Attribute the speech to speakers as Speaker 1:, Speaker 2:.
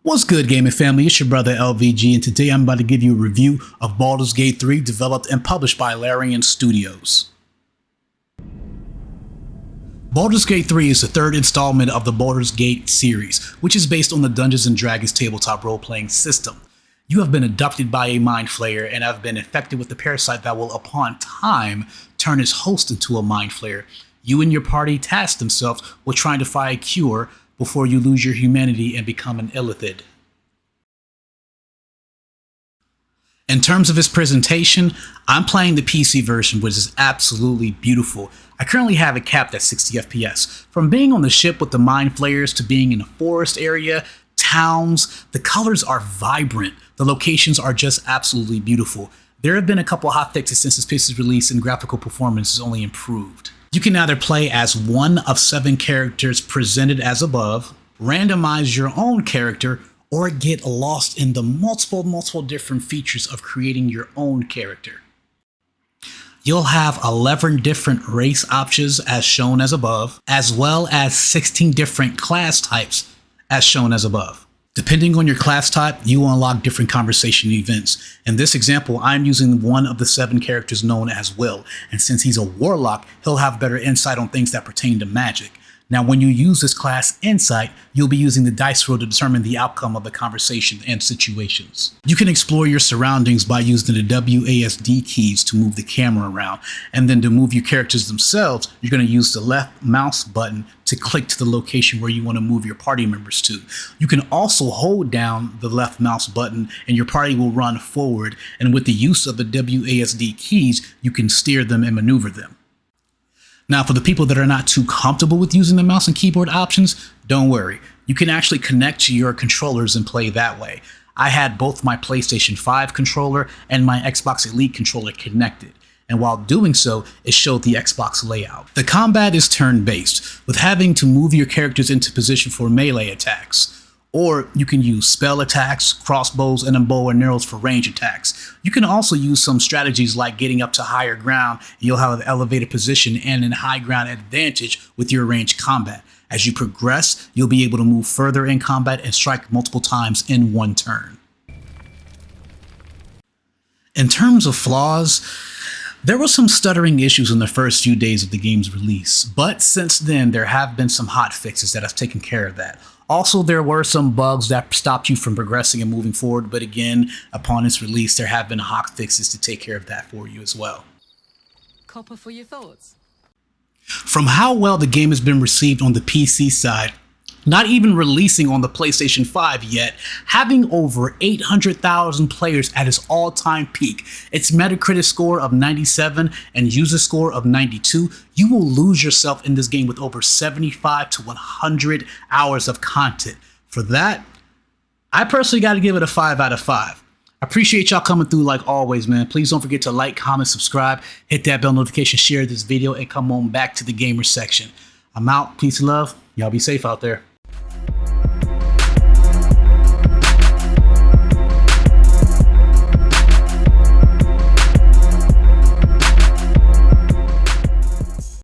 Speaker 1: What's good, gaming family? It's your brother LVG, and today I'm about to give you a review of Baldur's Gate 3, developed and published by Larian Studios. Baldur's Gate 3 is the third installment of the Baldur's Gate series, which is based on the Dungeons & Dragons tabletop role-playing system. You have been abducted by a mind flayer and have been infected with the parasite that will, upon time, turn its host into a mind flayer. You and your party task themselves with trying to find a cure before you lose your humanity and become an illithid. In terms of its presentation, I'm playing the PC version, which is absolutely beautiful. I currently have it capped at 60 FPS. From being on the ship with the mind flayers to being in a forest area, towns, the colors are vibrant. The locations are just absolutely beautiful. There have been a couple hot fixes since this piece's release, and graphical performance has only improved. You can either play as one of 7 characters presented as above, randomize your own character, or get lost in the multiple different features of creating your own character. You'll have 11 different race options as shown as above, as well as 16 different class types as shown as above. Depending on your class type, you will unlock different conversation events. In this example, I'm using one of the 7 characters known as Will, and since he's a warlock, he'll have better insight on things that pertain to magic. Now, when you use this class Insight, you'll be using the dice roll to determine the outcome of the conversation and situations. You can explore your surroundings by using the WASD keys to move the camera around, and then to move your characters themselves, you're going to use the left mouse button to click to the location where you want to move your party members to. You can also hold down the left mouse button and your party will run forward, and with the use of the WASD keys, you can steer them and maneuver them. Now, for the people that are not too comfortable with using the mouse and keyboard options, don't worry. You can actually connect to your controllers and play that way. I had both my PlayStation 5 controller and my Xbox Elite controller connected, and while doing so, it showed the Xbox layout. The combat is turn-based, with having to move your characters into position for melee attacks. Or you can use spell attacks, crossbows, and a bow and arrows for range attacks. You can also use some strategies like getting up to higher ground. You'll have an elevated position and a high ground advantage with your ranged combat. As you progress, you'll be able to move further in combat and strike multiple times in one turn. In terms of flaws, there were some stuttering issues in the first few days of the game's release, but since then there have been some hot fixes that have taken care of that. Also, there were some bugs that stopped you from progressing and moving forward, but again, upon its release, there have been hot fixes to take care of that for you as well.
Speaker 2: Copper for your thoughts.
Speaker 1: From how well the game has been received on the PC side, not even releasing on the PlayStation 5 yet, having over 800,000 players at its all-time peak, its Metacritic score of 97 and user score of 92, you will lose yourself in this game with over 75 to 100 hours of content. For that, I personally got to give it a 5 out of 5. I appreciate y'all coming through like always, man. Please don't forget to like, comment, subscribe, hit that bell notification, share this video, and come on back to the gamer section. I'm out. Peace and love. Y'all be safe out there.